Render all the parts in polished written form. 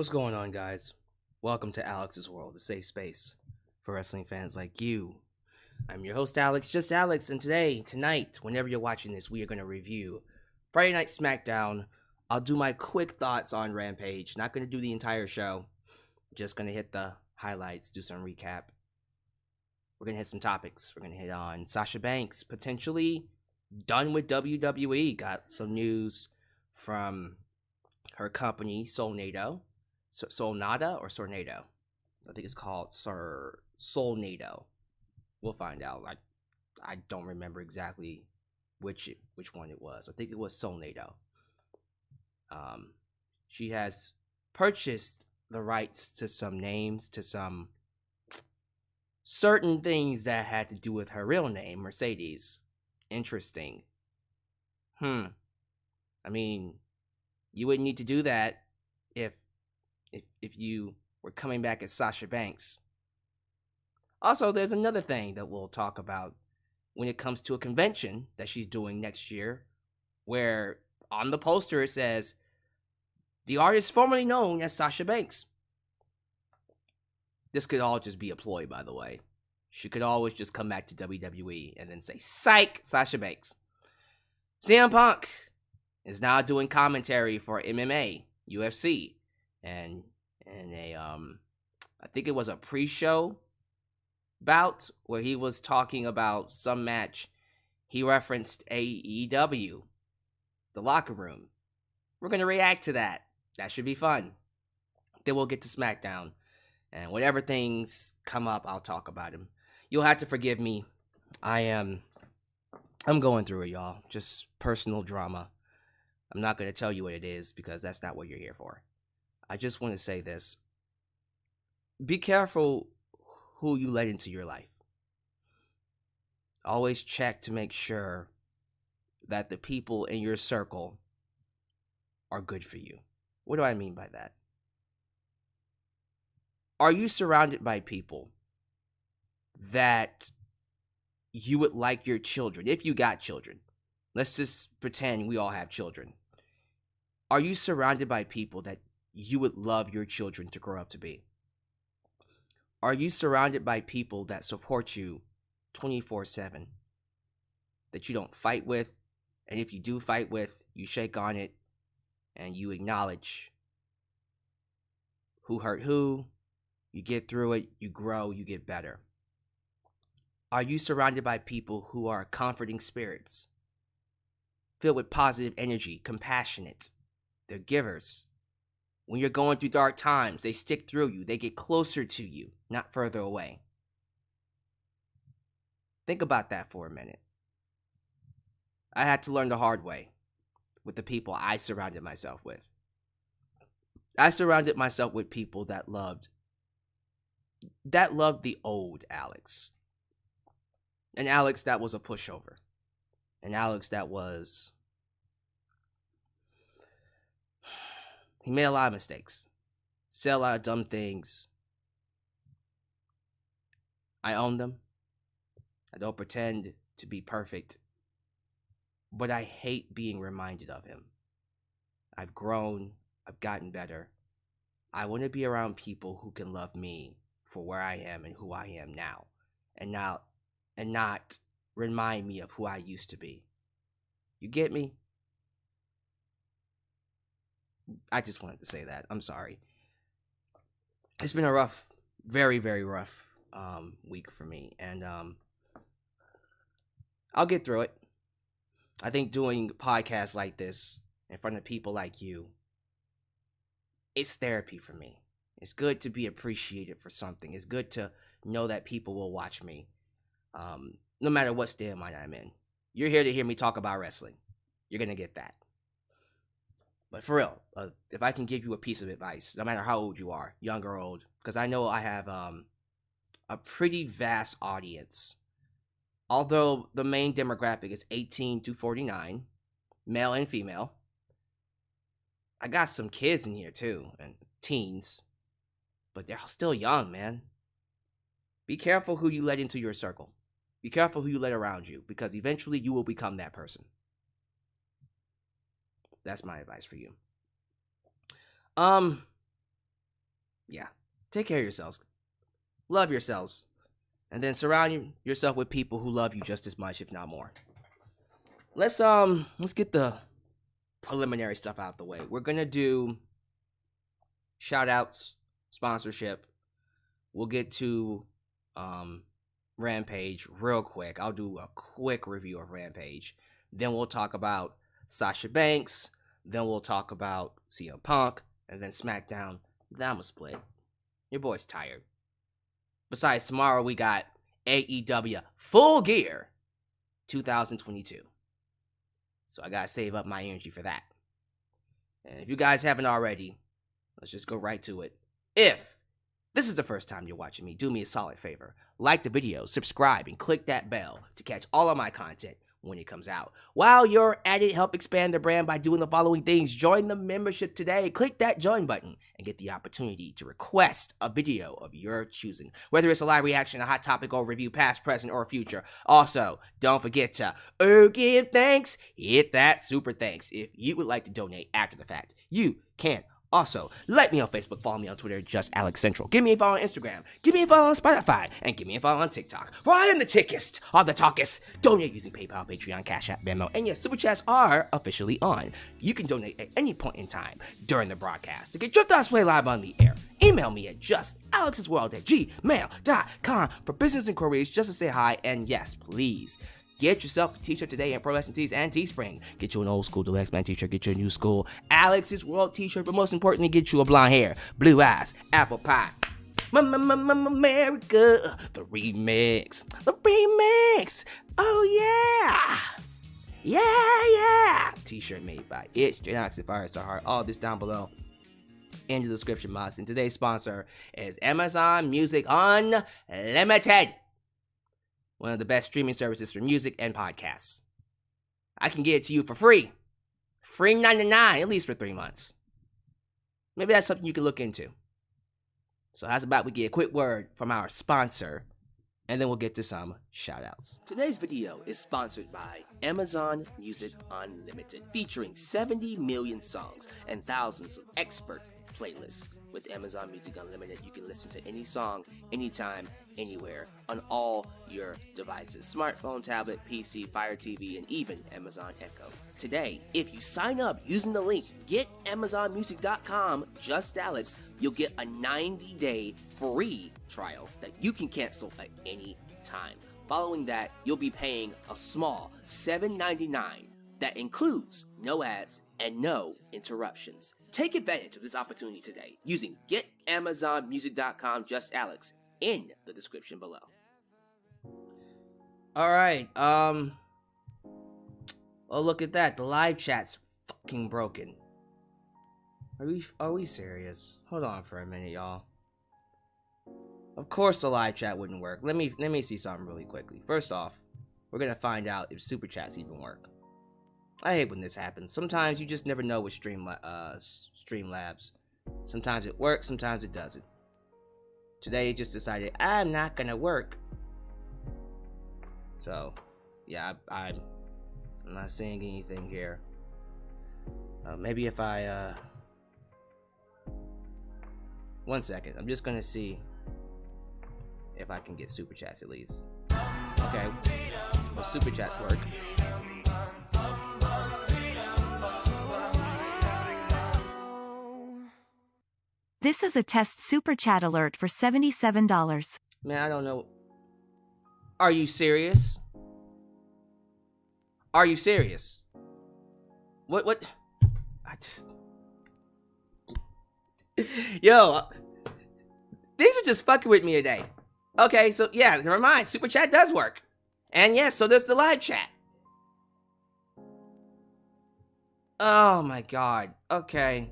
What's going on, guys? Welcome to Alex's World, a safe space for wrestling fans like you. I'm your host, Alex, just Alex, and tonight, whenever you're watching this, we are going to review Friday Night SmackDown. I'll do my quick thoughts on Rampage. Not going to do the entire show, just going to hit the highlights, do some recap. We're going to hit some topics. We're going to hit on Sasha Banks, potentially done with WWE. Got some news from her company, Solnado. Solnada or Sornado? I think it's called Solnado. We'll find out. I don't remember exactly which one it was. I think it was Solnado. She has purchased the rights to some names, to some certain things that had to do with her real name, Mercedes. Interesting. I mean, you wouldn't need to do that if you were coming back as Sasha Banks. Also, there's another thing that we'll talk about when it comes to a convention that she's doing next year, where on the poster it says, the artist formerly known as Sasha Banks. This could all just be a ploy, by the way. She could always just come back to WWE and then say, psych, Sasha Banks. CM Punk is now doing commentary for MMA, UFC, and I think it was a pre-show bout where he was talking about some match. He referenced AEW, the locker room. We're gonna react to that. That should be fun. Then we'll get to SmackDown, and whatever things come up, I'll talk about them. You'll have to forgive me. I'm going through it, y'all. Just personal drama. I'm not gonna tell you what it is because that's not what you're here for. I just want to say this. Be careful who you let into your life. Always check to make sure that the people in your circle are good for you. What do I mean by that? Are you surrounded by people that you would like your children, if you got children? Let's just pretend we all have children. Are you surrounded by people that you would love your children to grow up to be? Are you surrounded by people that support you 24/7? That you don't fight with, and if you do fight with, you shake on it and you acknowledge who hurt who, you get through it, you grow, you get better? Are you surrounded by people who are comforting spirits, filled with positive energy, compassionate? They're givers. When you're going through dark times, they stick through you. They get closer to you, not further away. Think about that for a minute. I had to learn the hard way with the people I surrounded myself with. I surrounded myself with people that loved the old Alyx. An Alyx that was a pushover. An Alyx that was... He made a lot of mistakes. Said a lot of dumb things. I own them. I don't pretend to be perfect. But I hate being reminded of him. I've grown. I've gotten better. I want to be around people who can love me for where I am and who I am now. And not remind me of who I used to be. You get me? I just wanted to say that. I'm sorry. It's been a rough, very, very rough week for me. And I'll get through it. I think doing podcasts like this in front of people like you, it's therapy for me. It's good to be appreciated for something. It's good to know that people will watch me, no matter what state of mind I'm in. You're here to hear me talk about wrestling. You're going to get that. But for real, if I can give you a piece of advice, no matter how old you are, young or old, because I know I have a pretty vast audience. Although the main demographic is 18 to 49, male and female. I got some kids in here too, and teens, but they're still young, man. Be careful who you let into your circle. Be careful who you let around you, because eventually you will become that person. That's my advice for you. Yeah. Take care of yourselves. Love yourselves. And then surround yourself with people who love you just as much, if not more. Let's get the preliminary stuff out of the way. We're gonna do shout outs, sponsorship. We'll get to Rampage real quick. I'll do a quick review of Rampage. Then we'll talk about Sasha Banks. Then we'll talk about CM Punk. And then SmackDown. Then I'm a split. Your boy's tired. Besides, tomorrow we got AEW Full Gear 2022. So I gotta save up my energy for that. And if you guys haven't already, let's just go right to it. If this is the first time you're watching me, do me a solid favor. Like the video, subscribe, and click that bell to catch all of my content when it comes out. While you're at it, help expand the brand by doing the following things. Join the membership today. Click that join button and get the opportunity to request a video of your choosing, whether it's a live reaction, a hot topic, or review, past, present, or future. Also, don't forget to give thanks. Hit that super thanks. If you would like to donate after the fact, you can. Also, like me on Facebook, follow me on Twitter, just Alex Central. Give me a follow on Instagram, give me a follow on Spotify, and give me a follow on TikTok. For I am the tickest of the talkest. Donate using PayPal, Patreon, Cash App, Venmo, and yes, Super Chats are officially on. You can donate at any point in time during the broadcast. To get your thoughts played live on the air, email me at justalexsworld@gmail.com for business inquiries, just to say hi, and yes, please. Get yourself a t-shirt today at Pro Wrestling Tees and Teespring. Get you an old school Deluxe Man t-shirt. Get you a new school Alex's World t-shirt. But most importantly, get you a blonde hair, blue eyes, apple pie. America, the remix. The remix. Oh, yeah. Yeah. T-shirt made by It's Janox and Firestar Heart. All this down below in the description box. And today's sponsor is Amazon Music Unlimited. One of the best streaming services for music and podcasts. I can get it to you for free. Free $99, at least for 3 months. Maybe that's something you can look into. So how's about we get a quick word from our sponsor, and then we'll get to some shoutouts. Today's video is sponsored by Amazon Music Unlimited, featuring 70 million songs and thousands of expert playlists. With Amazon Music Unlimited, you can listen to any song, anytime, anywhere, on all your devices. Smartphone, tablet, PC, Fire TV, and even Amazon Echo. Today, if you sign up using the link getamazonmusic.com, just Alex, you'll get a 90-day free trial that you can cancel at any time. Following that, you'll be paying a small $7.99 that includes no ads and no interruptions. Take advantage of this opportunity today using getamazonmusic.com, just Alex, in the description below. Alright, oh, look at that. The live chat's fucking broken. Are we serious? Hold on for a minute, y'all. Of course the live chat wouldn't work. Let me see something really quickly. First off, we're gonna find out if super chats even work. I hate when this happens. Sometimes you just never know with Streamlabs. Sometimes it works, sometimes it doesn't. Today it just decided I'm not gonna work. So, yeah, I'm not saying anything here. Maybe if I 1 second. I'm just gonna see if I can get super chats at least. Okay, well, super chats work. This is a test super chat alert for $77. Man, I don't know. Are you serious? Are you serious? What? I just... Yo, these are just fucking with me today. Okay, so yeah, never mind. Super chat does work. And yes, so does the live chat. Oh my god. Okay.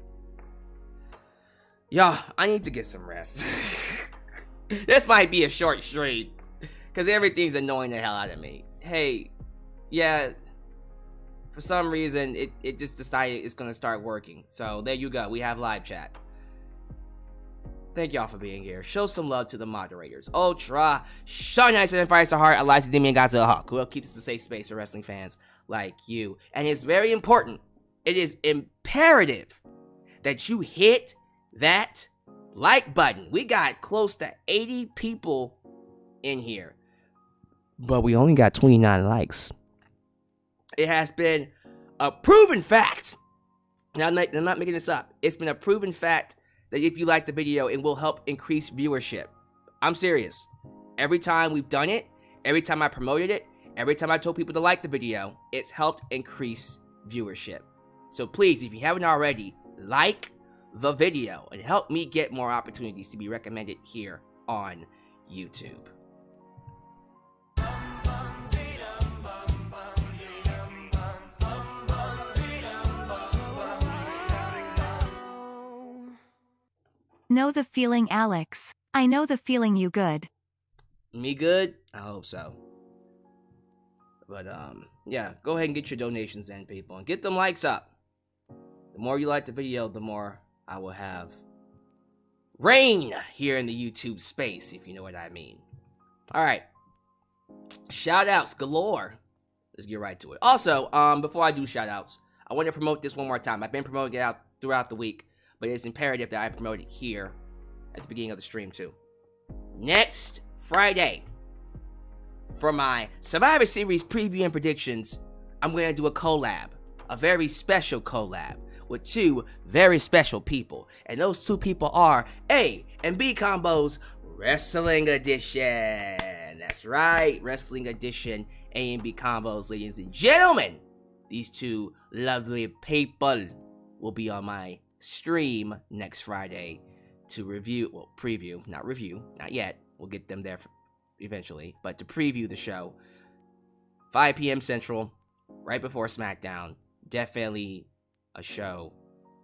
Yo, I need to get some rest. This might be a short stream, because everything's annoying the hell out of me. Hey, yeah, for some reason, it just decided it's going to start working. So, there you go. We have live chat. Thank y'all for being here. Show some love to the moderators. Ultra, Sean Nice and Fire Heart, Eliza Demian Godzilla Hawk, who keeps a safe space for wrestling fans like you. And it's very important. It is imperative that you hit that like button. We got close to 80 people in here, but we only got 29 likes. It has been a proven fact. Now, I'm not making this up. It's been a proven fact that if you like the video, it will help increase viewership. I'm serious. Every time we've done it, every time I promoted it, every time I told people to like the video, it's helped increase viewership. So please, if you haven't already, like the video and help me get more opportunities to be recommended here on YouTube. Know the feeling, Alyx. I know the feeling. You good? Me good? I hope so. But yeah, go ahead and get your donations in, people, and get them likes up. The more you like the video, the more I will have reign here in the YouTube space, if you know what I mean. All right, shout outs galore. Let's get right to it. Also, before I do shout outs, I want to promote this one more time. I've been promoting it out throughout the week, but it's imperative that I promote it here at the beginning of the stream too. Next Friday, for my Survivor Series preview and predictions, I'm going to do a collab, a very special collab with two very special people. And those two people are A and B Combos Wrestling Edition. That's right, Wrestling Edition, A and B Combos, ladies and gentlemen. These two lovely people will be on my stream next Friday to preview, not yet. We'll get them there eventually, but to preview the show. 5 p.m. Central, right before SmackDown. Definitely a show,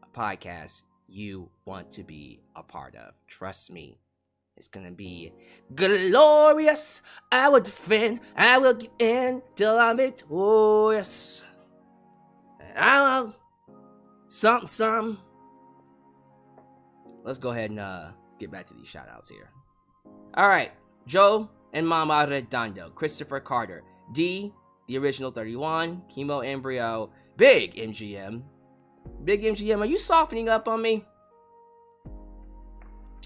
a podcast you want to be a part of. Trust me, it's gonna be glorious. I will defend, I will give in till I'm victorious. And I will something. Let's go ahead and get back to these shout outs here. All right, Joe and Mama Redondo, Christopher Carter, D, the original 31, Chemo Embryo, Big MGM. Big MGM, are you softening up on me?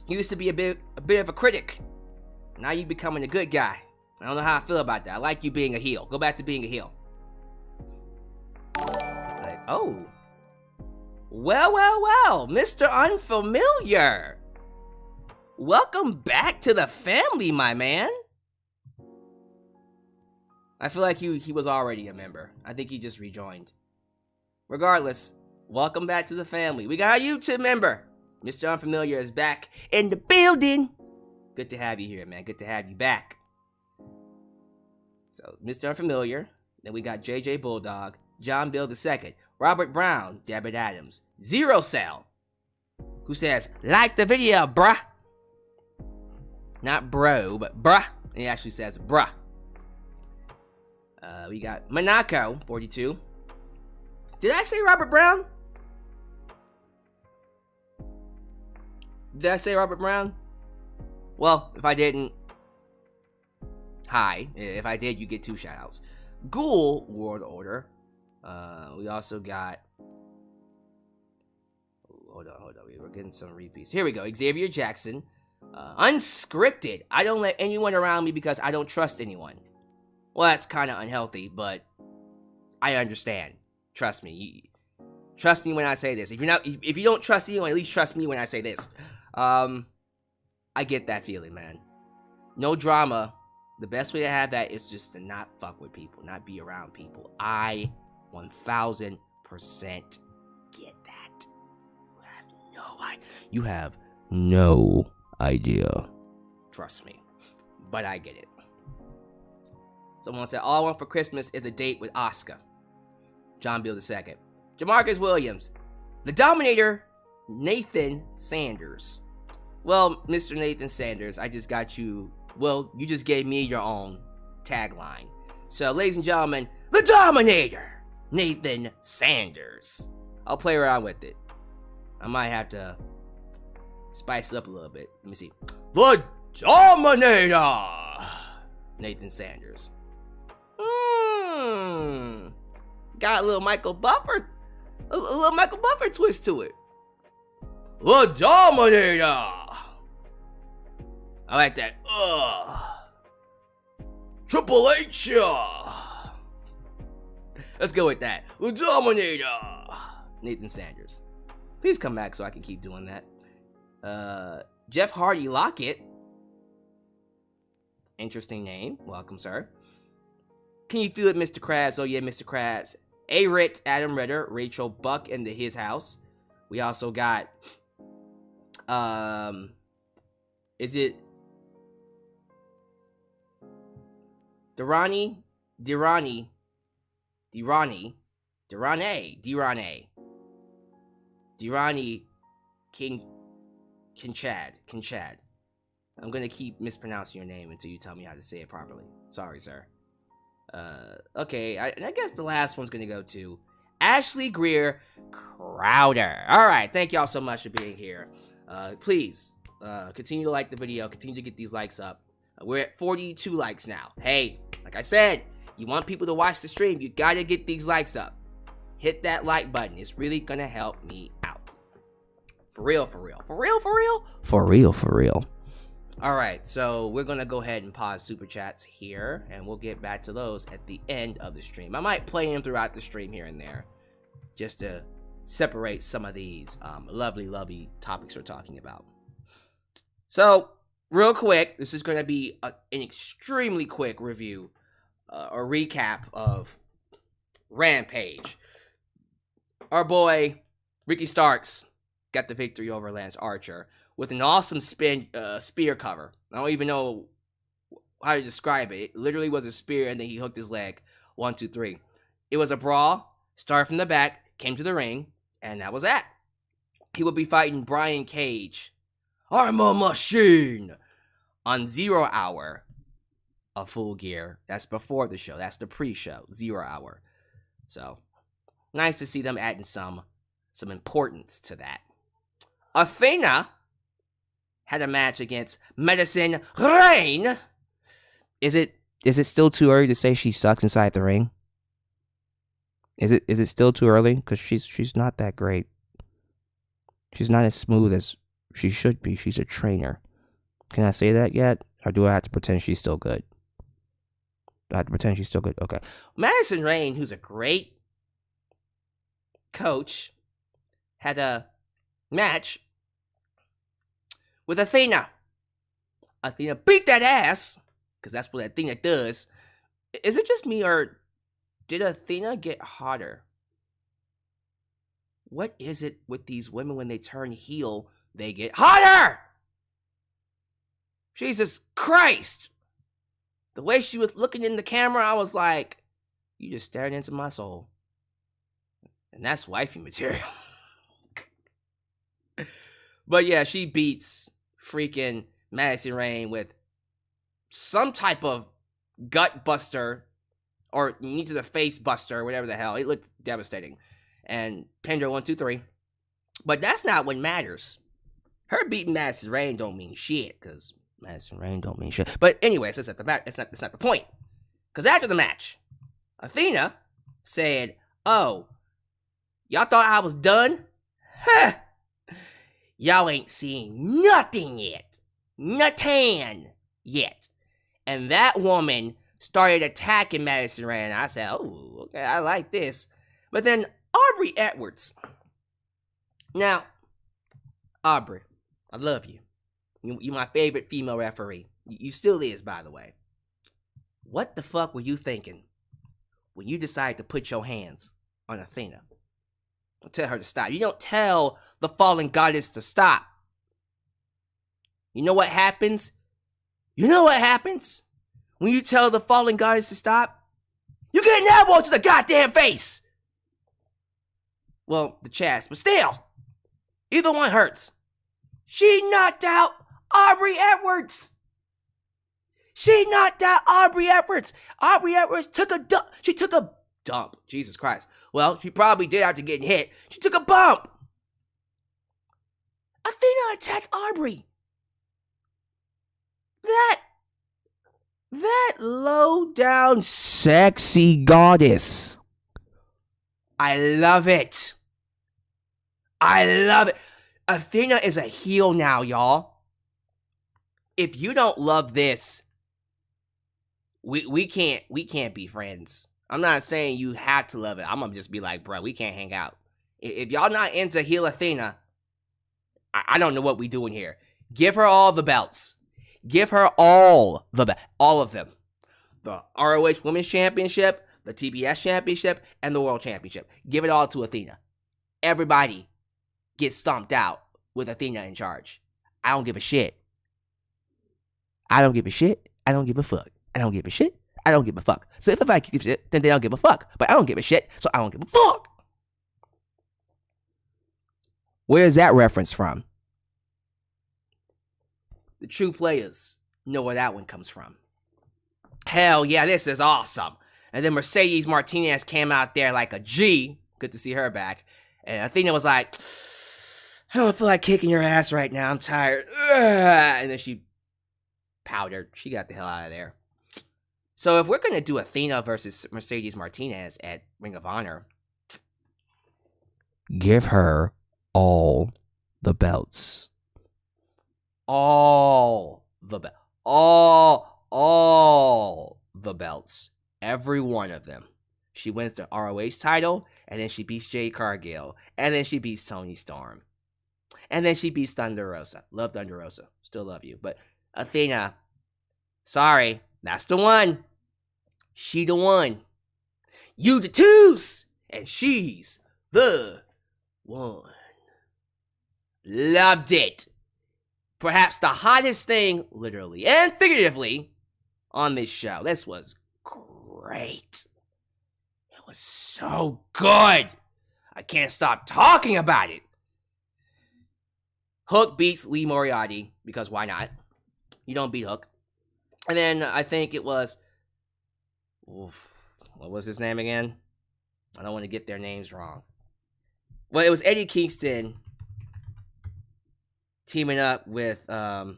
You used to be a bit of a critic. Now you becoming a good guy. I don't know how I feel about that. I like you being a heel. Go back to being a heel. Like, oh. Well, Mr. Unfamiliar. Welcome back to the family, my man. I feel like he was already a member. I think he just rejoined. Regardless, welcome back to the family. We got a YouTube member. Mr. Unfamiliar is back in the building. Good to have you here, man. Good to have you back. So, Mr. Unfamiliar. Then we got JJ Bulldog, John Bill II, Robert Brown, Deborah Adams, Zero Cell, who says, like the video, bruh. Not bro, but bruh. He actually says bruh. We got Monaco, 42. Did I say Robert Brown? Did I say Robert Brown? Well, if I didn't, hi. If I did, you get 2 shoutouts. Ghoul, World Order. We also got, hold on. We're getting some repeats. Here we go. Xavier Jackson. Unscripted. I don't let anyone around me because I don't trust anyone. Well, that's kind of unhealthy, but I understand. Trust me. Trust me when I say this. If you don't trust anyone, at least trust me when I say this. I get that feeling, man. No drama. The best way to have that is just to not fuck with people, not be around people. I 1000% get that. You have no idea. Trust me. But I get it. Someone said, all I want for Christmas is a date with Asuka. John Bill II. Jamarcus Williams. The Dominator, Nathan Sanders. Well, Mr. Nathan Sanders, I just got you. Well, you just gave me your own tagline. So, ladies and gentlemen, the Dominator, Nathan Sanders. I'll play around with it. I might have to spice it up a little bit. Let me see. The Dominator, Nathan Sanders. Got a little Michael Buffer, a little Michael Buffer twist to it. the Dominator. I like that. Triple H. Let's go with that. The Dominator. Nathan Sanders. Please come back so I can keep doing that. Jeff Hardy Lockett. Interesting name. Welcome, sir. Can you feel it, Mr. Krabs? Oh, yeah, Mr. Krabs. A-Rit, Adam Ritter, Rachel Buck into his house. We also got, is it Dirani Chad. I'm gonna keep mispronouncing your name until you tell me how to say it properly. Sorry, sir. Okay, I guess the last one's gonna go to Ashley Greer Crowder. Alright, thank y'all so much for being here. Please, continue to like the video, continue to get these likes up. We're at 42 likes now. Hey, like I said, you want people to watch the stream, you gotta get these likes up. Hit that like button, it's really gonna help me out. For real. Alright, so we're gonna go ahead and pause super chats here, and we'll get back to those at the end of the stream. I might play them throughout the stream here and there, just to separate some of these lovely topics we're talking about. So, real quick, this is gonna be an extremely quick review, or recap of Rampage. Our boy, Ricky Starks, got the victory over Lance Archer with an awesome spear cover. I don't even know how to describe it. It literally was a spear, and then he hooked his leg. 1, 2, 3. It was a brawl. Started from the back, came to the ring, and that was that. He would be fighting Brian Cage. I'm a machine! On 0 Hour of Full Gear. That's before the show. That's the pre-show. 0 Hour. So, nice to see them adding some importance to that. Athena had a match against Medicine Rain. Is it still too early to say she sucks inside the ring? Is it still too early? Because she's not that great. She's not as smooth as she should be. She's a trainer. Can I say that yet? Or do I have to pretend she's still good? Do I have to pretend she's still good? Okay. Madison Rain, who's a great coach, had a match with Athena. Athena beat that ass, because that's what Athena does. Is it just me, or did Athena get hotter? What is it with these women when they turn heel, they get hotter? Jesus Christ. The way she was looking in the camera, I was like, you just stared into my soul. And that's wifey material. But yeah, she beats freaking Madison Rain with some type of gut buster or knee to the face buster, whatever the hell. It looked devastating. And pinned her 1, 2, 3. But that's not what matters. Her beating Madison Rain don't mean shit, because Madison Rain don't mean shit. But anyways, that's not the point. Because after the match, Athena said, "Oh, y'all thought I was done? Huh. Y'all ain't seen nothing yet. Nothing yet." And that woman started attacking Madison Rain. I said, oh, okay, I like this. But then Aubrey Edwards. Now, Aubrey, I love you. You're my favorite female referee. You still is, by the way. What the fuck were you thinking when you decided to put your hands on Athena? Don't tell her to stop. You don't tell the fallen goddess to stop. You know what happens? You know what happens when you tell the fallen goddess to stop? You get an elbow to the goddamn face. Well, the chest, but still, either one hurts. She knocked out Aubrey Edwards. Aubrey Edwards took a dump. She took a dump. Jesus Christ. Well, she probably did after getting hit. She took a bump. Athena attacked Aubrey. That low down sexy goddess. I love it. Athena is a heel now, y'all. If you don't love this, we can't be friends. I'm not saying you have to love it. I'm gonna just be like, bro, we can't hang out. If y'all not into heel Athena, I don't know what we doing here. Give her all the belts. Give her all of them. The ROH Women's Championship, the TBS Championship, and the World Championship. Give it all to Athena. Everybody gets stomped out with Athena in charge. I don't give a shit. I don't give a shit. I don't give a fuck. I don't give a shit. I don't give a fuck. So if a Viking gives a shit, then they don't give a fuck. But I don't give a shit, so I don't give a fuck. Where is that reference from? The true players know where that one comes from. Hell yeah, this is awesome. And then Mercedes Martinez came out there like a G. Good to see her back. And Athena was like, I don't feel like kicking your ass right now. I'm tired. And then she powdered. She got the hell out of there. So if we're going to do Athena versus Mercedes Martinez at Ring of Honor, give her all the belts. All the belts. All the belts. Every one of them. She wins the ROH title, and then she beats Jade Cargill, and then she beats Toni Storm. And then she beats Thunder Rosa. Love Thunder Rosa. Still love you. But Athena, sorry, that's the one. She the one. You the twos, and she's the one. Loved it. Perhaps the hottest thing, literally and figuratively, on this show. This was great. It was so good. I can't stop talking about it. Hook beats Lee Moriarty, because why not? You don't beat Hook. And then I think it was... what was his name again? I don't want to get their names wrong. Well, it was Eddie Kingston teaming up with... hold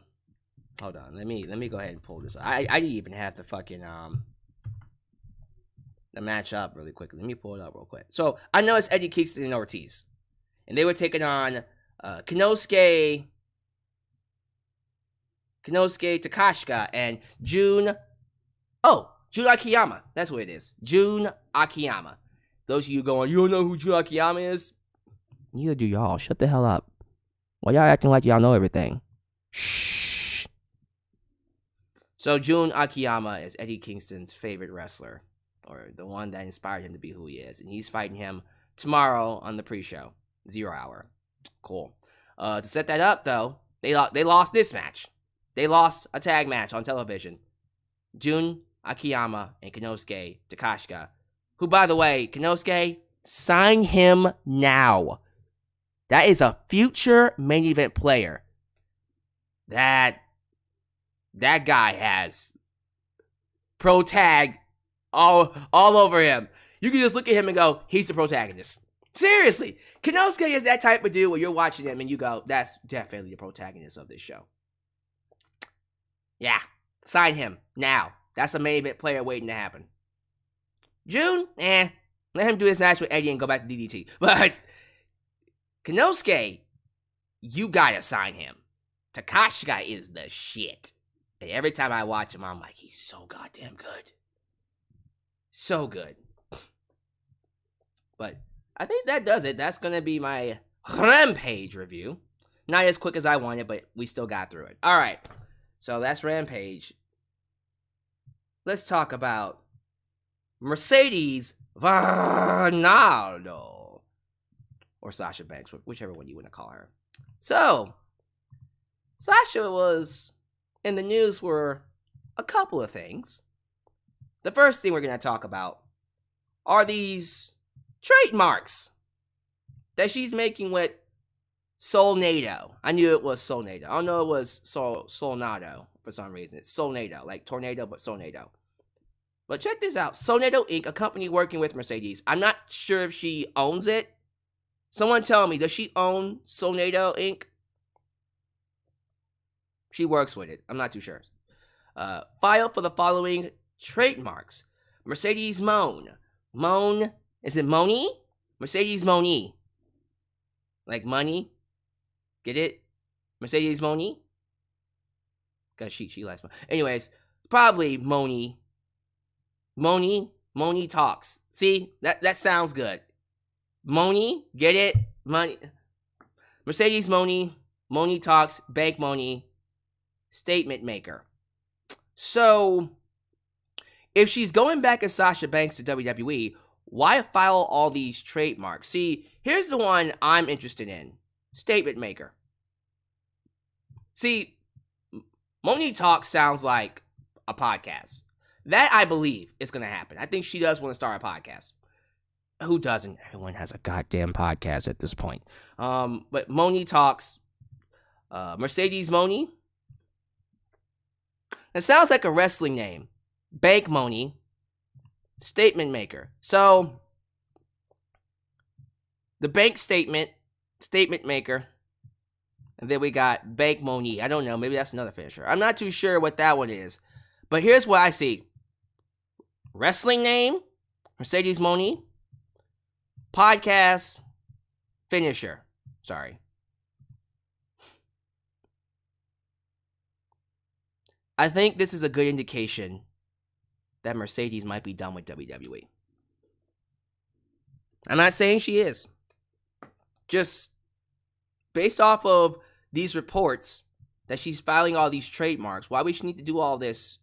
on, let me go ahead and pull this up. I didn't even have the fucking... the match up really quickly. Let me pull it up real quick. So, I know it's Eddie Kingston and Ortiz. And they were taking on... Konosuke Takashika and Jun Akiyama. That's what it is. Jun Akiyama. Those of you going, you don't know who Jun Akiyama is? Neither do y'all. Shut the hell up. Why y'all acting like y'all know everything? Shh. So Jun Akiyama is Eddie Kingston's favorite wrestler, or the one that inspired him to be who he is, and he's fighting him tomorrow on the pre-show, 0 hour. Cool. To set that up, though, they lost this match. They lost a tag match on television. Jun Akiyama and Konosuke Takashika. Who, by the way, Konosuke, sign him now. That is a future main event player. That guy has pro tag all over him. You can just look at him and go, he's the protagonist. Seriously, Konosuke is that type of dude where you're watching him and you go, that's definitely the protagonist of this show. Yeah, sign him now. That's a main event player waiting to happen. June, let him do his match with Eddie and go back to DDT. But Konosuke, you gotta sign him. Takashika is the shit. And every time I watch him, I'm like, he's so goddamn good. So good. But I think that does it. That's going to be my Rampage review. Not as quick as I wanted, but we still got through it. All right. So that's Rampage. Let's talk about Mercedes Varnado. Or Sasha Banks, whichever one you want to call her. So, Sasha was in the news for a couple of things. The first thing we're going to talk about are these trademarks that she's making with Solnado. I knew it was Solnado. I don't know it was Solnado for some reason. It's Solnado, like tornado, but Solnado. But check this out. Solnado Inc., a company working with Mercedes. I'm not sure if she owns it. Someone tell me, does she own Solnado Inc.? She works with it. I'm not too sure. Filed for the following trademarks. Mercedes Moan. Moan. Is it Moni? Mercedes Moni. Like money? Get it? Mercedes Moni? Because she likes Moni. Anyways, probably Moni. Moni talks. See? That sounds good. Moni? Get it? Money. Mercedes Moni. Moni talks. Bank Moni. Statement maker. So, if she's going back as Sasha Banks to WWE, why file all these trademarks? See, here's the one I'm interested in. Statement maker. See, Moni Talk sounds like a podcast. That, I believe, is going to happen. I think she does want to start a podcast. Who doesn't? Everyone has a goddamn podcast at this point. But Moni Talks. Mercedes Moni. That sounds like a wrestling name. Bank Moni. Statement maker. So, the bank statement maker. And then we got Bank Moni. I don't know. Maybe that's another finisher. I'm not too sure what that one is. But here's what I see. Wrestling name. Mercedes Moni. Podcast. Finisher. Sorry. I think this is a good indication that Mercedes might be done with WWE. I'm not saying she is. Just based off of these reports that she's filing all these trademarks, why would she need to do all this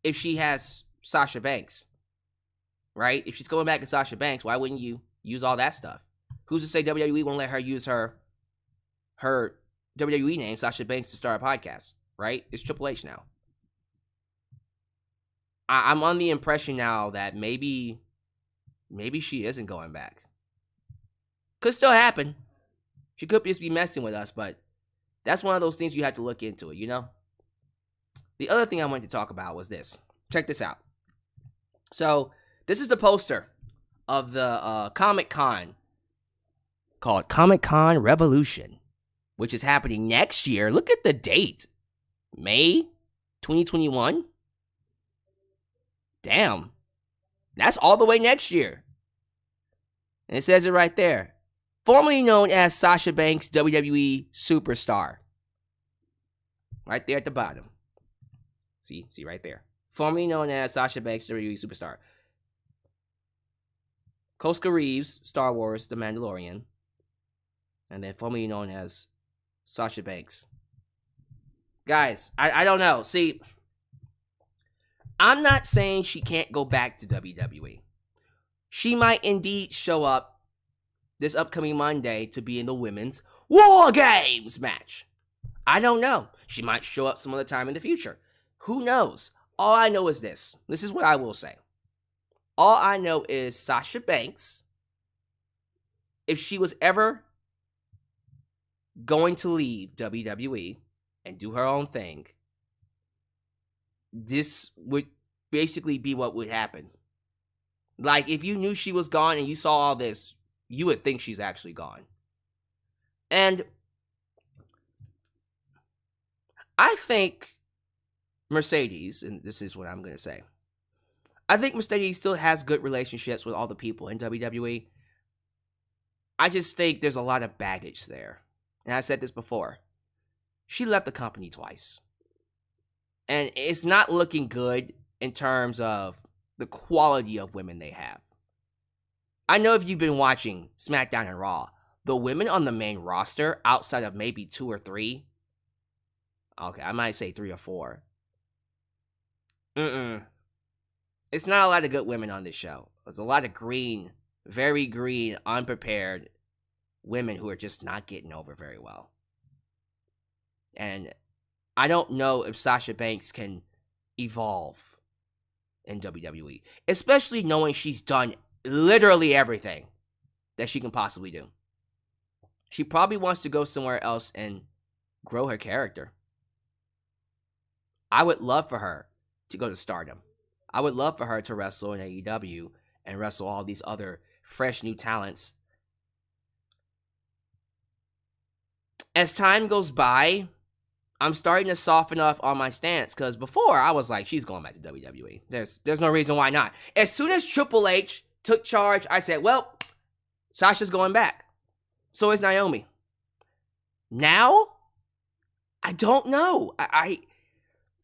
if she has Sasha Banks? Right? If she's going back to Sasha Banks, why wouldn't you use all that stuff? Who's to say WWE won't let her use her WWE name, Sasha Banks, to start a podcast? Right? It's Triple H now. I'm on the impression now that maybe she isn't going back. Could still happen. She could just be messing with us, but that's one of those things you have to look into it, you know? The other thing I wanted to talk about was this. Check this out. So, this is the poster of the Comic-Con called Comic-Con Revolution, which is happening next year. Look at the date. May 2021. Damn. That's all the way next year. And it says it right there. Formerly known as Sasha Banks, WWE Superstar. Right there at the bottom. See right there. Formerly known as Sasha Banks, WWE Superstar. Koska Reeves, Star Wars, The Mandalorian. And then formerly known as Sasha Banks. Guys, I don't know. See, I'm not saying she can't go back to WWE. She might indeed show up this upcoming Monday to be in the Women's War Games match. I don't know. She might show up some other time in the future. Who knows? All I know is this. This is what I will say. All I know is Sasha Banks, if she was ever going to leave WWE and do her own thing, this would basically be what would happen. Like, if you knew she was gone and you saw all this, you would think she's actually gone. And I think Mercedes, and this is what I'm going to say, I think Mercedes still has good relationships with all the people in WWE. I just think there's a lot of baggage there. And I said this before. She left the company twice. And it's not looking good in terms of the quality of women they have. I know if you've been watching SmackDown and Raw, the women on the main roster, outside of maybe 2 or 3, okay, I might say 3 or 4. It's not a lot of good women on this show. There's a lot of green, very green, unprepared women who are just not getting over very well. And I don't know if Sasha Banks can evolve in WWE, especially knowing she's done literally everything that she can possibly do. She probably wants to go somewhere else and grow her character. I would love for her to go to Stardom. I would love for her to wrestle in AEW and wrestle all these other fresh new talents. As time goes by, I'm starting to soften up on my stance, because before I was like, she's going back to WWE. There's no reason why not. As soon as Triple H took charge, I said, well, Sasha's going back. So is Naomi. Now, I don't know.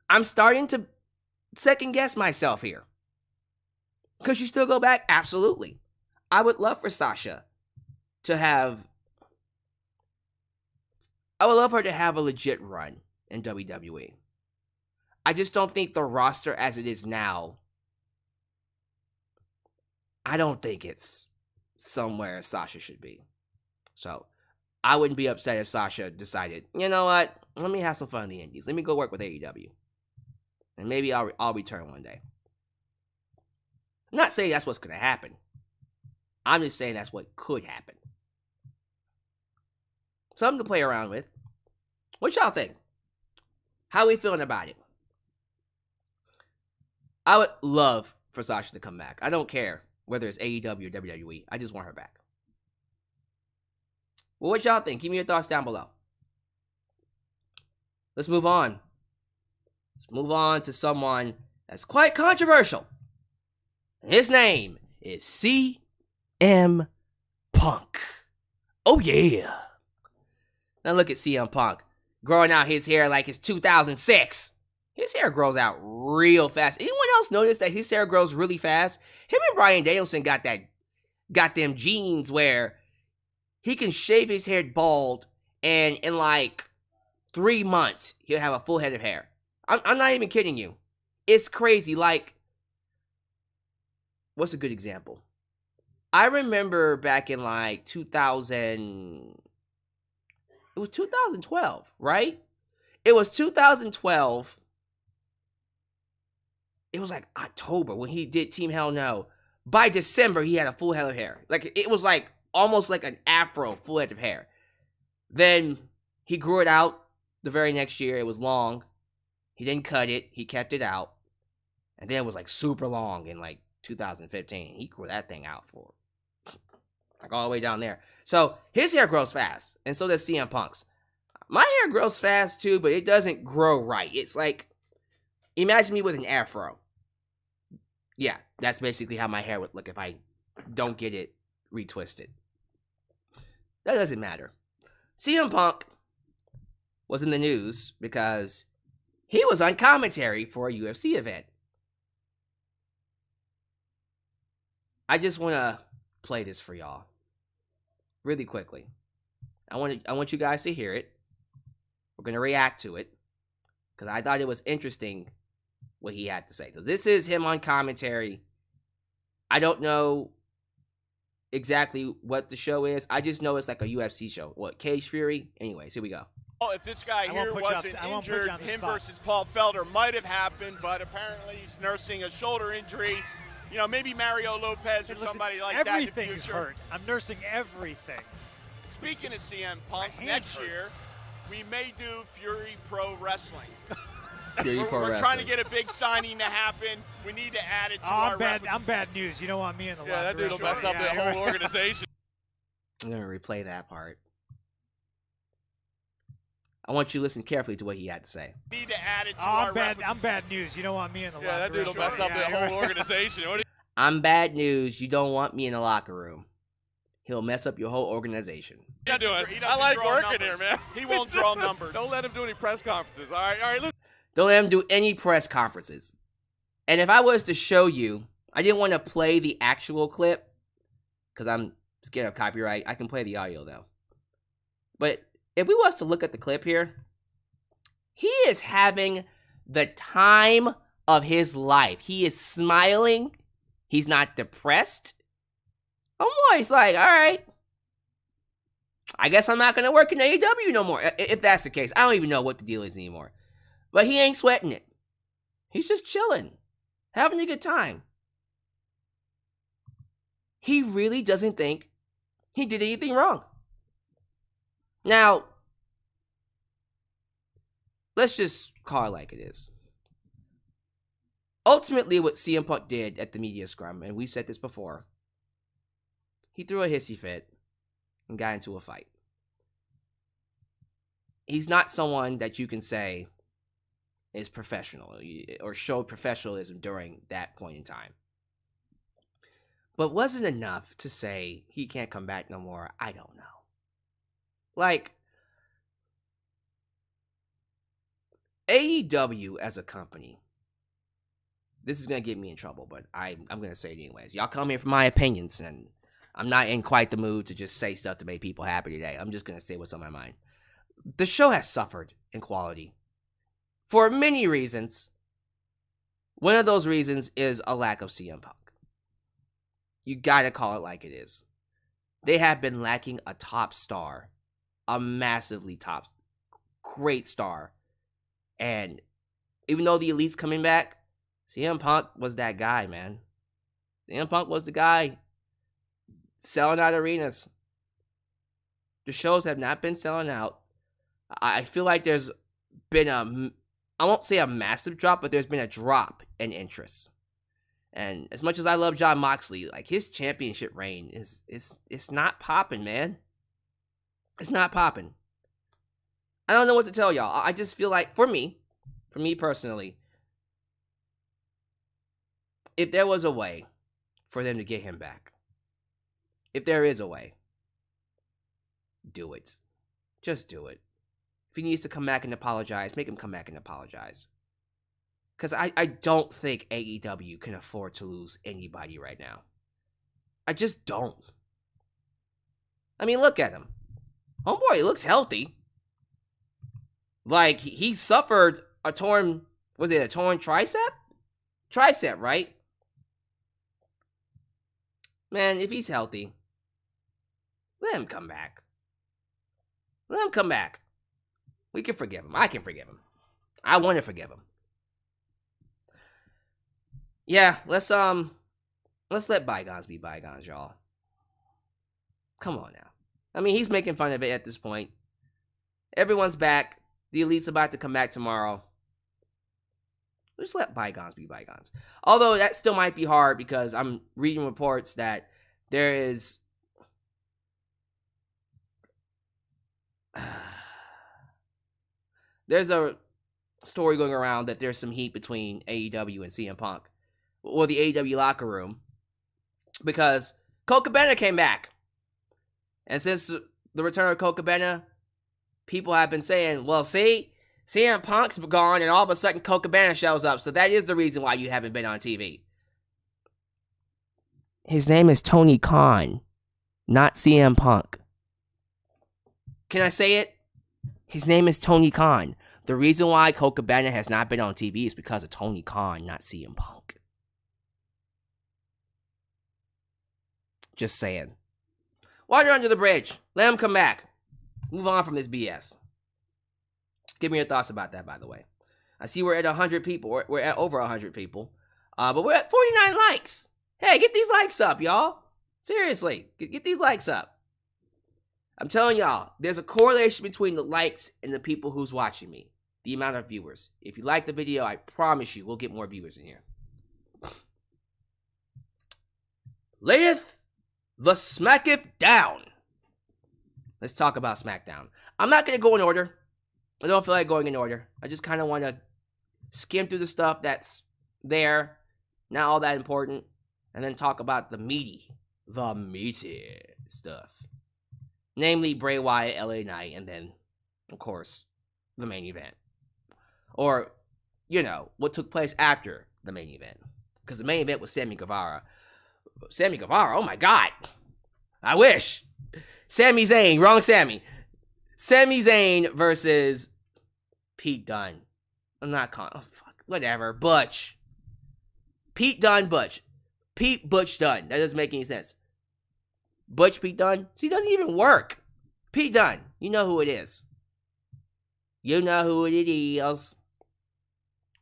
I'm starting to second guess myself here. Could she still go back? Absolutely. I would love for Sasha to have... I would love her to have a legit run in WWE. I just don't think the roster as it is now, I don't think it's somewhere Sasha should be. So, I wouldn't be upset if Sasha decided, you know what, let me have some fun in the Indies. Let me go work with AEW. And maybe I'll return one day. I'm not saying that's what's going to happen. I'm just saying that's what could happen. Something to play around with. What y'all think? How we feeling about it? I would love for Sasha to come back. I don't care whether it's AEW or WWE. I just want her back. Well, what y'all think? Give me your thoughts down below. Let's move on. Let's move on to someone that's quite controversial. His name is CM Punk. Oh, yeah. Now look at CM Punk growing out his hair like it's 2006. His hair grows out real fast. Anyone else notice that his hair grows really fast? Him and Bryan Danielson got them genes where he can shave his head bald, and in like 3 months, he'll have a full head of hair. I'm not even kidding you. It's crazy. Like, what's a good example? I remember back in like 2000... It was 2012, right? It was 2012. It was like October when he did Team Hell No. By December, he had a full head of hair. Like, it was like almost like an afro, full head of hair. Then he grew it out the very next year. It was long. He didn't cut it. He kept it out. And then it was like super long in like 2015. He grew that thing out for like all the way down there. So his hair grows fast. And so does CM Punk's. My hair grows fast too, but it doesn't grow right. It's like, imagine me with an afro. Yeah, that's basically how my hair would look if I don't get it retwisted. That doesn't matter. CM Punk was in the news because he was on commentary for a UFC event. I just want to play this for y'all really quickly. I want you guys to hear it. We're going to react to it because I thought it was interesting what he had to say. So this is him on commentary. I don't know exactly what the show is. I just know it's like a UFC show. What, Cage Fury? Anyways, here we go. Well, if this guy here wasn't injured, him versus Paul Felder might have happened, but apparently he's nursing a shoulder injury. You know, maybe Mario Lopez or somebody like that in the future. Everything's hurt. I'm nursing everything. Speaking of CM Punk, next year we may do Fury Pro Wrestling. We're trying to get a big signing to happen. We need to add it to our I'm bad news. You don't want me in the locker room. Yeah, that dude will mess up the whole organization. I'm going to replay that part. I want you to listen carefully to what he had to say. Need to add it to our I'm bad news. You don't want me in the locker room. Yeah, that dude will mess up the whole organization. I'm bad news. You don't want me in the locker room. He'll mess up your whole organization. I like working here, man. He won't draw numbers. Don't let him do any press conferences. All right, listen. Don't let him do any press conferences. And if I was to show you, I didn't want to play the actual clip because I'm scared of copyright. I can play the audio though. But if we was to look at the clip here, he is having the time of his life. He is smiling. He's not depressed. He's like, all right, I guess I'm not going to work in AEW no more. If that's the case, I don't even know what the deal is anymore. But he ain't sweating it. He's just chilling, having a good time. He really doesn't think he did anything wrong. Now, let's just call it like it is. Ultimately, what CM Punk did at the media scrum, and we've said this before, he threw a hissy fit and got into a fight. He's not someone that you can say is professional or showed professionalism during that point in time. But was it enough to say he can't come back no more? I don't know. Like, AEW as a company, this is going to get me in trouble, but I'm going to say it anyways. Y'all come here for my opinions, and I'm not in quite the mood to just say stuff to make people happy today. I'm just going to say what's on my mind. The show has suffered in quality for many reasons. One of those reasons is a lack of CM Punk. You got to call it like it is. They have been lacking a top star, a massively top, great star. And even though the Elite's coming back, CM Punk was that guy, man. CM Punk was the guy selling out arenas. The shows have not been selling out. I feel like there's been I won't say a massive drop, but there's been a drop in interest. And as much as I love Jon Moxley, like, his championship reign it's not popping, man. It's not popping. I don't know what to tell y'all. I just feel like, for me personally, if there was a way for them to get him back, if there is a way, do it. Just do it. If he needs to come back and apologize, make him come back and apologize. Because I don't think AEW can afford to lose anybody right now. I just don't. I mean, look at him. Homeboy looks healthy. Like, he suffered a torn, was it a torn tricep? Tricep, right? Man, if he's healthy, let him come back. Let him come back. We can forgive him. I can forgive him. I want to forgive him. Yeah, let's let bygones be bygones, y'all. Come on now. I mean, he's making fun of it at this point. Everyone's back. The Elite's about to come back tomorrow. Just let bygones be bygones. Although that still might be hard, because I'm reading reports that there is there's a story going around that there's some heat between AEW and CM Punk, or the AEW locker room, because Colt Cabana came back. And since the return of Colt Cabana, people have been saying, well, see, CM Punk's gone, and all of a sudden Colt Cabana shows up, so that is the reason why you haven't been on TV. His name is Tony Khan, not CM Punk. Can I say it? His name is Tony Khan. The reason why Colt Cabana has not been on TV is because of Tony Khan, not CM Punk. Just saying. Water under the bridge. Let him come back. Move on from this BS. Give me your thoughts about that, by the way. I see we're at 100 people. We're at over 100 people. But we're at 49 likes. Hey, get these likes up, y'all. Seriously, get these likes up. I'm telling y'all, there's a correlation between the likes and the people who's watching me. The amount of viewers. If you like the video, I promise you we'll get more viewers in here. Layeth the Smacketh down. Let's talk about SmackDown. I'm not going to go in order. I don't feel like going in order. I just kind of want to skim through the stuff that's there, not all that important, and then talk about the meaty stuff. Namely, Bray Wyatt, LA Knight, and then, of course, the main event. Or, you know, what took place after the main event. Because the main event was Sammy Guevara. Sammy Guevara, oh my god. I wish. Sami Zayn, wrong Sammy. Sami Zayn versus Pete Dunne. I'm not calling, oh fuck, whatever. Butch. Pete Dunne, Butch. Pete Butch Dunne. That doesn't make any sense. Butch Pete Dunne? See, it doesn't even work. Pete Dunne. You know who it is. You know who it is.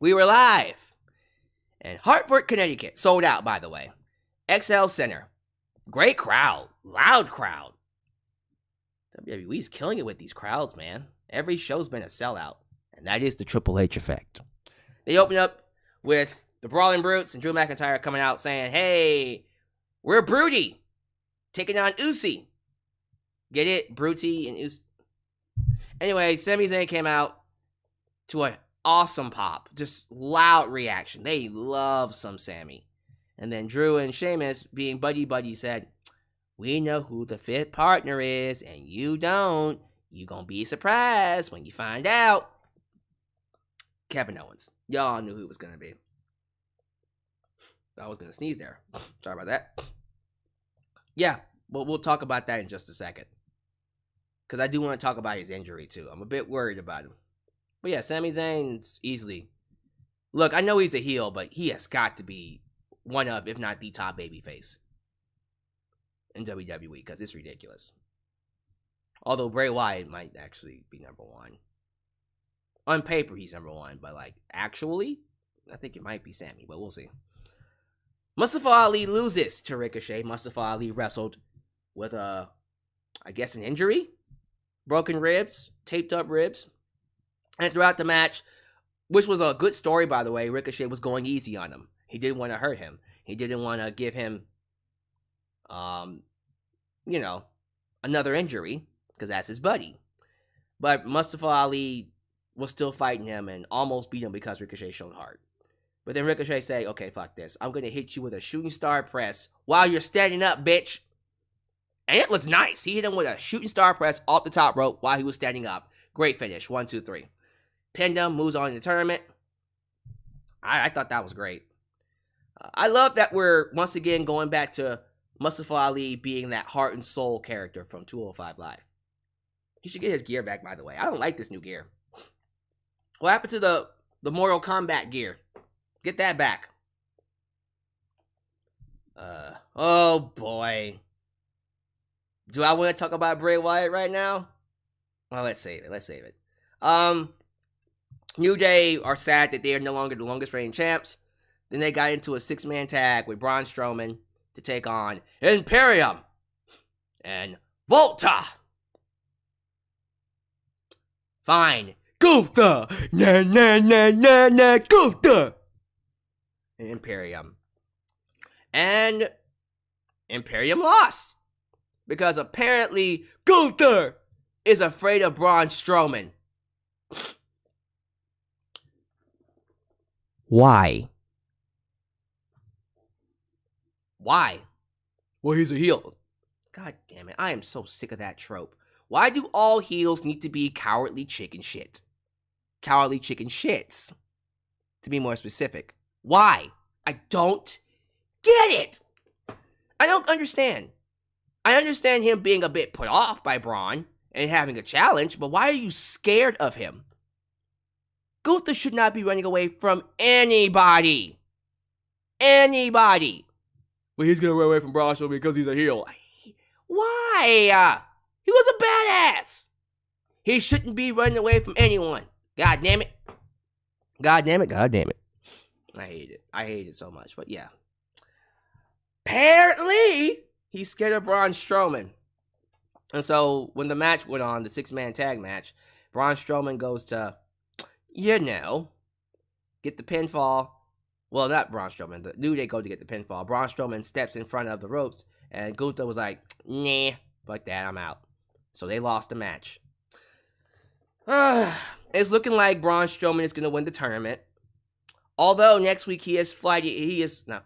We were live in Hartford, Connecticut. Sold out, by the way. XL Center. Great crowd. Loud crowd. WWE's killing it with these crowds, man. Every show's been a sellout. And that is the Triple H effect. They open up with the Brawling Brutes and Drew McIntyre coming out saying, hey, we're Broody. Taking on Usi. Get it? Broody and Usi. Anyway, Sami Zayn came out to an awesome pop. Just loud reaction. They love some Sammy. And then Drew and Sheamus, being buddy-buddy, said, we know who the fifth partner is, and you don't. You gonna be surprised when you find out. Kevin Owens. Y'all knew who it was going to be. I was going to sneeze there. Sorry about that. Yeah, but we'll talk about that in just a second. Because I do want to talk about his injury, too. I'm a bit worried about him. But yeah, Sami Zayn's easily... Look, I know he's a heel, but he has got to be one of, if not the top babyface in WWE, because it's ridiculous. Although Bray Wyatt might actually be number one. On paper, he's number one, but like, actually, I think it might be Sami, but we'll see. Mustafa Ali loses to Ricochet. Mustafa Ali wrestled with I guess an injury? Broken ribs, taped up ribs. And throughout the match, which was a good story, by the way, Ricochet was going easy on him. He didn't want to hurt him. He didn't want to give him, you know, another injury, because that's his buddy. But Mustafa Ali was still fighting him and almost beat him because Ricochet showed heart. But then Ricochet said, okay, fuck this. I'm going to hit you with a shooting star press while you're standing up, bitch. And it looks nice. He hit him with a shooting star press off the top rope while he was standing up. Great finish. 1, 2, 3. Pinned him, moves on in the tournament. I thought that was great. I love that we're once again going back to Mustafa Ali being that heart and soul character from 205 Live. He should get his gear back, by the way. I don't like this new gear. What happened to the Mortal Kombat gear? Get that back. Oh boy. Do I want to talk about Bray Wyatt right now? Well, let's save it. New Day are sad that they are no longer the longest reigning champs. Then they got into a 6-man tag with Braun Strowman to take on Imperium and Volta. Fine. Gunther! Na na na na na Gunther! And Imperium. And Imperium lost. Because apparently Gunther is afraid of Braun Strowman. Why? Well, he's a heel. God damn it. I am so sick of that trope. Why do all heels need to be cowardly chicken shit? Cowardly chicken shits. To be more specific. Why? I don't get it. I don't understand. I understand him being a bit put off by Braun and having a challenge, but why are you scared of him? Gunther should not be running away from anybody. Anybody. Well, he's gonna run away from Braun Strowman because he's a heel. Why? He was a badass. He shouldn't be running away from anyone. God damn it. God damn it. God damn it. I hate it. I hate it so much. But yeah. Apparently, he's scared of Braun Strowman. And so, when the match went on, the 6-man tag match, Braun Strowman goes to, you know, get the pinfall. Well, not Braun Strowman. The New Day go to get the pinfall. Braun Strowman steps in front of the ropes, and Gunther was like, nah, fuck that, I'm out. So they lost the match. It's looking like Braun Strowman is going to win the tournament. Although next week he's fighting a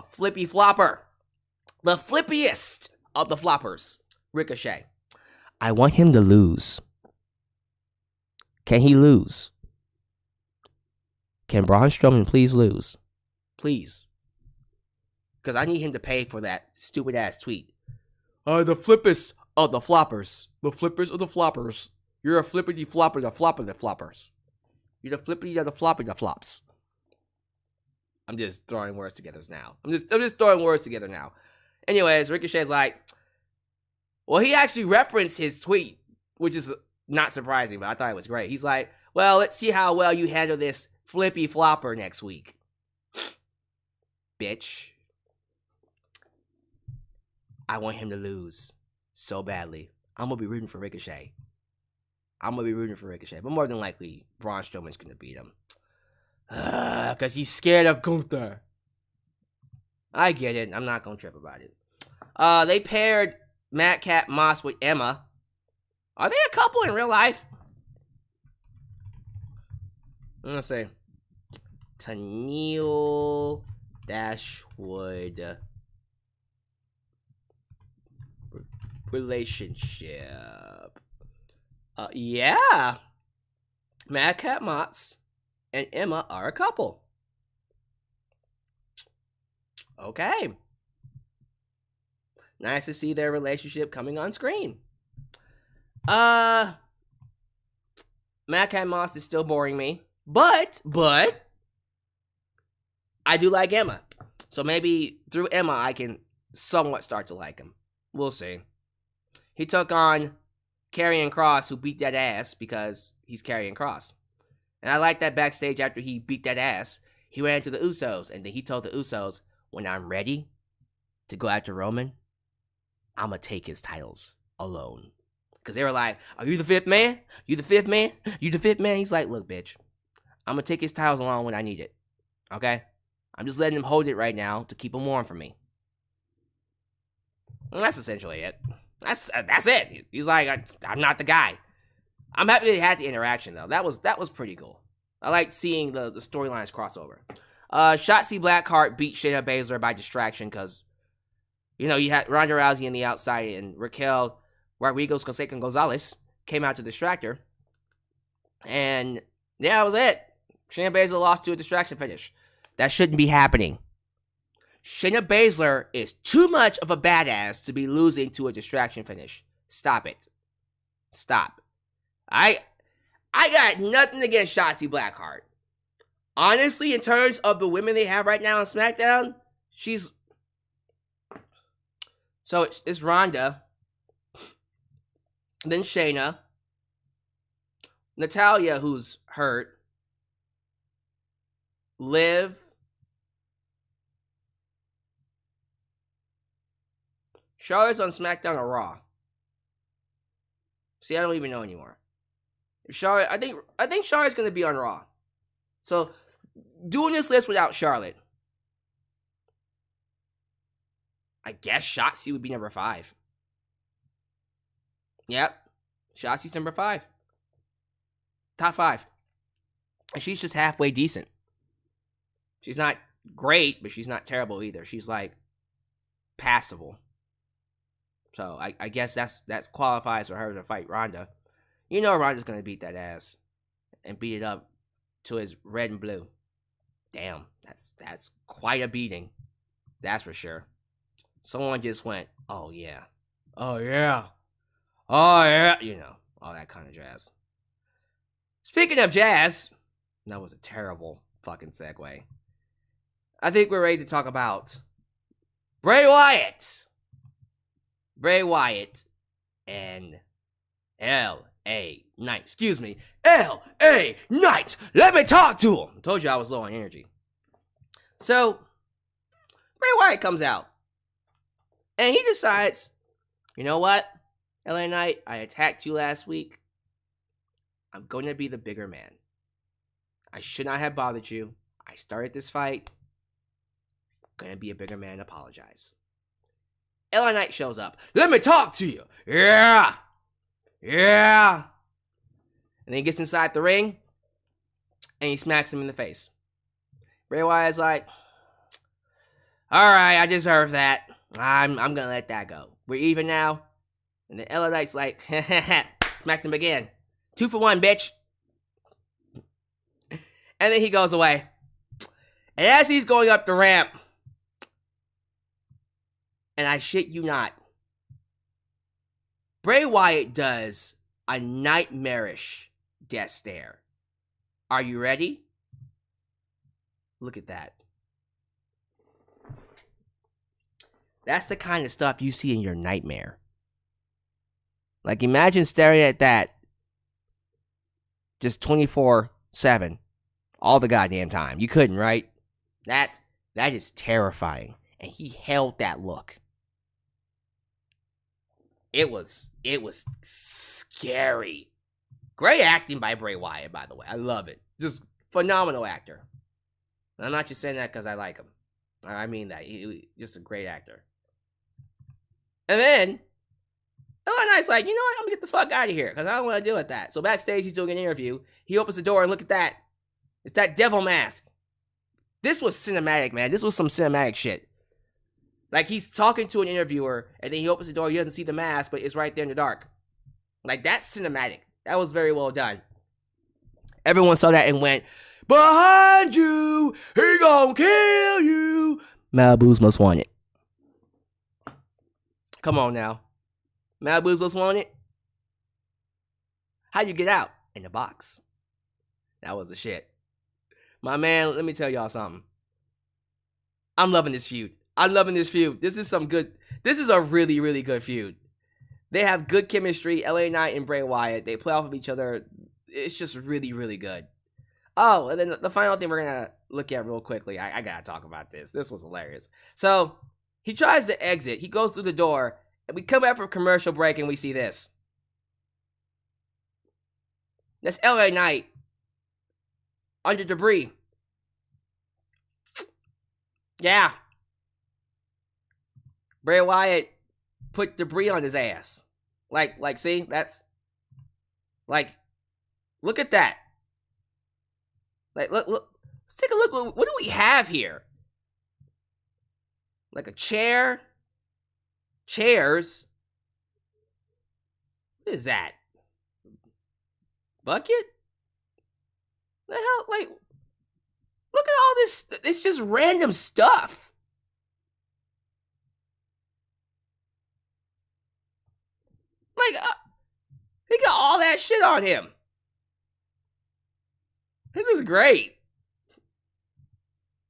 flippy flopper. The flippiest of the floppers, Ricochet. I want him to lose. Can he lose? Can Braun Strowman please lose? Please. Because I need him to pay for that stupid ass tweet. The flippest of the floppers. The flippers of the floppers. You're a flippity flopper, the flopper the floppers. You're the flippity of the floppy the flops. I'm just throwing words together now. I'm just throwing words together now. Anyways, Ricochet's like, well, he actually referenced his tweet, which is not surprising, but I thought it was great. He's like, well, let's see how well you handle this flippy flopper next week. Bitch. I want him to lose so badly. I'm going to be rooting for Ricochet. But more than likely, Braun Strowman's going to beat him. Because he's scared of Gunther. I get it. I'm not going to trip about it. They paired Madcap Moss with Emma. Are they a couple in real life? I'm going to say Tennille Dashwood relationship. Yeah. Madcap Mott's and Emma are a couple. Okay. Nice to see their relationship coming on screen. Madcap Moss is still boring me. But I do like Emma. So maybe through Emma I can somewhat start to like him. We'll see. He took on Karrion Kross, who beat that ass because he's Karrion Kross. And I like that backstage after he beat that ass, he ran to the Usos, and then he told the Usos, when I'm ready to go after Roman, I'm going to take his titles alone. Because they were like, are you the fifth man? You the fifth man? You the fifth man? He's like, look, bitch, I'm going to take his titles alone when I need it. Okay? I'm just letting him hold it right now to keep him warm for me. And that's essentially it. That's it. He's like, I'm not the guy. I'm happy they had the interaction, though. That was pretty cool. I like seeing the storylines crossover. Shotzi Blackheart beat Shayna Baszler by distraction because, you know, you had Ronda Rousey in the outside and Raquel Rodriguez Gonzalez came out to distract her. And yeah, that was it. Shayna Baszler lost to a distraction finish. That shouldn't be happening. Shayna Baszler is too much of a badass to be losing to a distraction finish. Stop it. Stop. I got nothing against Shotzi Blackheart. Honestly, in terms of the women they have right now on SmackDown, she's... So it's Ronda, then Shayna, Natalya, who's hurt, Liv, Charlotte's on SmackDown or Raw. See, I don't even know anymore. Charlotte, I think Charlotte's gonna be on Raw. So, doing this list without Charlotte, I guess Shotzi would be number 5. Yep, Shotzi's number 5. Top 5. And she's just halfway decent. She's not great, but she's not terrible either. She's like passable. So I guess that's qualifies for her to fight Ronda. You know Ronda's gonna beat that ass and beat it up to his red and blue. Damn, that's quite a beating. That's for sure. Someone just went, oh yeah. Oh yeah. Oh yeah. You know, all that kind of jazz. Speaking of jazz, that was a terrible fucking segue. I think we're ready to talk about Bray Wyatt. Bray Wyatt and L.A. Knight. Excuse me. L.A. Knight. Let me talk to him. I told you I was low on energy. So, Bray Wyatt comes out. And he decides, you know what? L.A. Knight, I attacked you last week. I'm going to be the bigger man. I should not have bothered you. I started this fight. I'm going to be a bigger man. Apologize. LA Knight shows up. Let me talk to you. Yeah. Yeah. And then he gets inside the ring. And he smacks him in the face. Bray Wyatt's like, alright, I deserve that. I'm going to let that go. We're even now. And then LA Knight's like, smacked him again. 2 for 1, bitch. And then he goes away. And as he's going up the ramp, and I shit you not, Bray Wyatt does a nightmarish death stare. Are you ready? Look at that. That's the kind of stuff you see in your nightmare. Like, imagine staring at that just 24/7 all the goddamn time. You couldn't, right? That is terrifying. And he held that look. It was scary. Great acting by Bray Wyatt, by the way. I love it. Just phenomenal actor. And I'm not just saying that because I like him. I mean that. He's just a great actor. And then, LA Knight's like, you know what? I'm going to get the fuck out of here because I don't want to deal with that. So backstage, he's doing an interview. He opens the door and look at that. It's that devil mask. This was cinematic, man. This was some cinematic shit. Like, he's talking to an interviewer, and then he opens the door, he doesn't see the mask, but it's right there in the dark. Like, that's cinematic. That was very well done. Everyone saw that and went, behind you, he gonna kill you. Malibu's Most Wanted. Come on now. Malibu's Most Wanted. How you get out? In the box. That was the shit. My man, let me tell y'all something. I'm loving this feud. This is a really, really good feud. They have good chemistry. LA Knight and Bray Wyatt. They play off of each other. It's just really, really good. Oh, and then the final thing we're going to look at real quickly. I got to talk about this. This was hilarious. So, he tries to exit. He goes through the door. And we come back from commercial break and we see this. That's LA Knight under debris. Yeah. Bray Wyatt put debris on his ass. Like, see? That's... Like, look at that. Like, look. Let's take a look. What do we have here? Like a chair? Chairs? What is that? Bucket? The hell? Like, look at all this. It's just random stuff. Like, he got all that shit on him. This is great.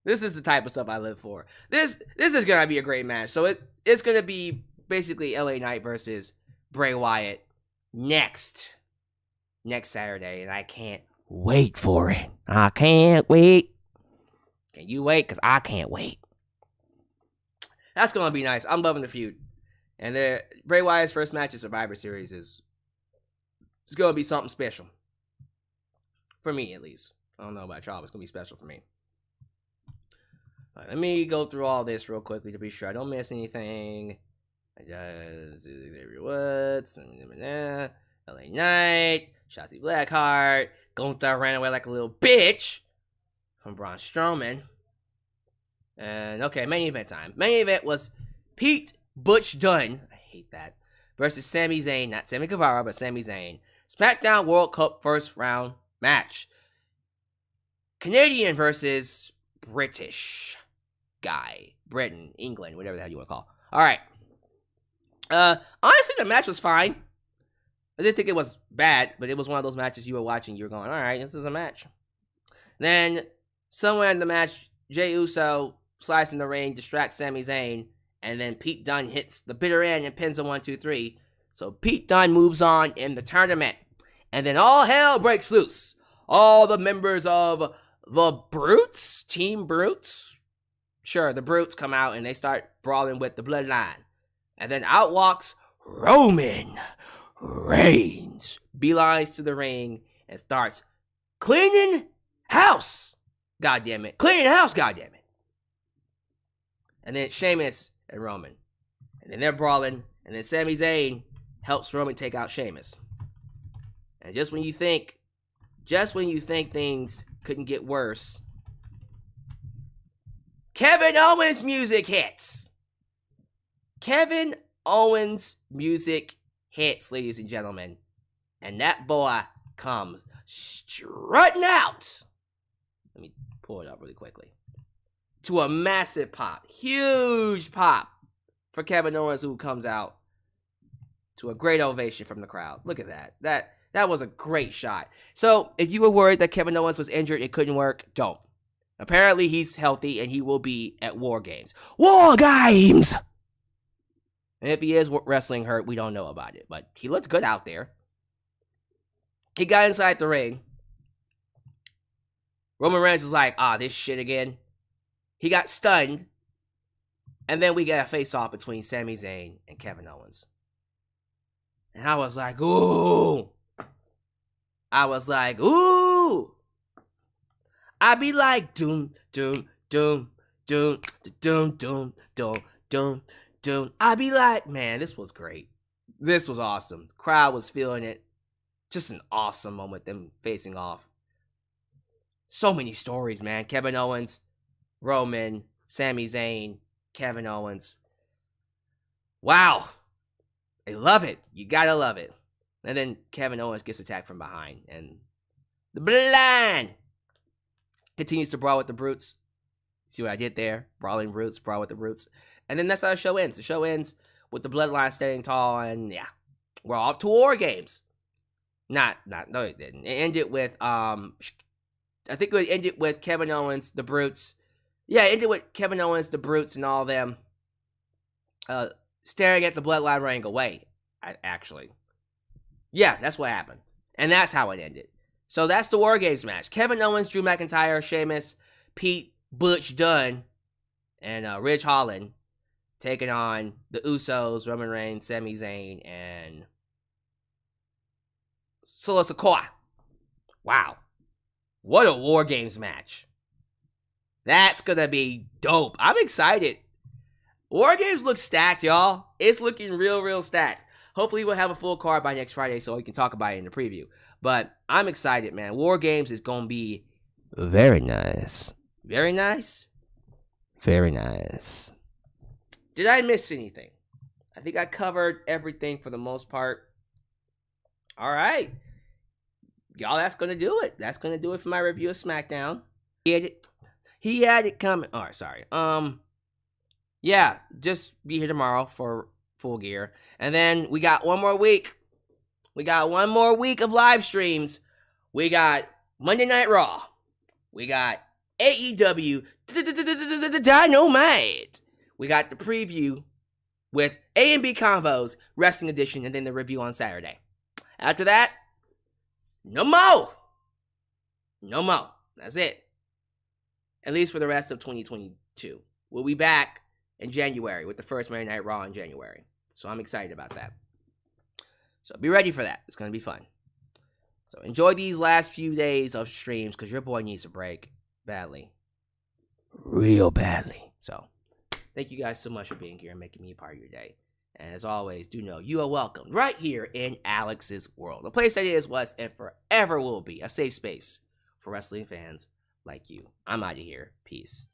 This is the type of stuff I live for. This is gonna be a great match. So it's gonna be basically LA Knight versus Bray Wyatt next Saturday, and I can't wait for it. I can't wait. Can you wait? Because I can't wait. That's gonna be nice. I'm loving the feud. And Bray Wyatt's first match in Survivor Series is gonna be something special. For me, at least. I don't know about y'all, but it's gonna be special for me. Right, let me go through all this real quickly to be sure I don't miss anything. Woods, LA Knight, Shotzi Blackheart, Gunther ran away like a little bitch from Braun Strowman. And okay, main event time. Main event was Pete Butch Dunne, I hate that, versus Sami Zayn, not Sammy Guevara, but Sami Zayn. SmackDown World Cup first round match. Canadian versus British guy. Britain, England, whatever the hell you want to call. Alright. Honestly, the match was fine. I didn't think it was bad, but it was one of those matches you were watching, you were going, alright, this is a match. Then, somewhere in the match, Jey Uso slides in the ring, distracts Sami Zayn, and then Pete Dunne hits the bitter end and pins a 1-2-3. So Pete Dunne moves on in the tournament. And then all hell breaks loose. All the members of the Brutes, Team Brutes, sure, the Brutes come out and they start brawling with the Bloodline. And then out walks Roman Reigns, beelines to the ring and starts cleaning house. God damn it. Cleaning house, god damn it. And then Sheamus and Roman. And then they're brawling. And then Sami Zayn helps Roman take out Sheamus. And just when you think things couldn't get worse, Kevin Owens music hits. Kevin Owens music hits, ladies and gentlemen. And that boy comes strutting out. Let me pull it up really quickly. To a massive pop. Huge pop for Kevin Owens, who comes out to a great ovation from the crowd. Look at that. That was a great shot. So, if you were worried that Kevin Owens was injured, it couldn't work, don't. Apparently, he's healthy and he will be at War Games. War Games! And if he is wrestling hurt, we don't know about it. But he looked good out there. He got inside the ring. Roman Reigns was like, this shit again. He got stunned. And then we get a face-off between Sami Zayn and Kevin Owens. And I was like, ooh. I'd be like, doom, doom, doom, doom, doom, doom, doom, doom, doom. I'd be like, man, this was great. This was awesome. Crowd was feeling it. Just an awesome moment, them facing off. So many stories, man. Kevin Owens, Roman, Sami Zayn, Kevin Owens. Wow. I love it. You gotta love it. And then Kevin Owens gets attacked from behind. And The Bloodline continues to brawl with the Brutes. See what I did there? Brawling Brutes, brawl with the Brutes. And then that's how the show ends. The show ends with the Bloodline standing tall, and yeah, we're off to War Games. No, it didn't. It ended with, I think it ended with Kevin Owens, the Brutes. Yeah, it ended with Kevin Owens, the Brutes, and all them staring at the Bloodline running away, actually. Yeah, that's what happened. And that's how it ended. So that's the War Games match. Kevin Owens, Drew McIntyre, Sheamus, Pete, Butch, Dunn, and Ridge Holland taking on the Usos, Roman Reigns, Sami Zayn, and Solo Sikoa. Wow. What a War Games match. That's gonna be dope. I'm excited. War Games looks stacked, y'all. It's looking real stacked. Hopefully we'll have a full card by next Friday so we can talk about it in the preview. But I'm excited, man. War Games is gonna be very nice. Very nice? Very nice. Did I miss anything? I think I covered everything for the most part. All right. Y'all, that's going to do it. That's going to do it for my review of SmackDown. He had it coming. All right, sorry. Yeah, just be here tomorrow for Full Gear. And then we got one more week. We got one more week of live streams. We got Monday Night Raw. We got AEW Dynamite. We got the preview with A&B Combos, Wrestling Edition, and then the review on Saturday. After that, no more. No more. That's it. At least for the rest of 2022. We'll be back in January with the first Monday Night Raw in January. So I'm excited about that. So be ready for that. It's going to be fun. So enjoy these last few days of streams because your boy needs a break badly. Real badly. So thank you guys so much for being here and making me a part of your day. And as always, do know you are welcome right here in Alyx's world. A place that is, was, and forever will be a safe space for wrestling fans like you. I'm out of here. Peace.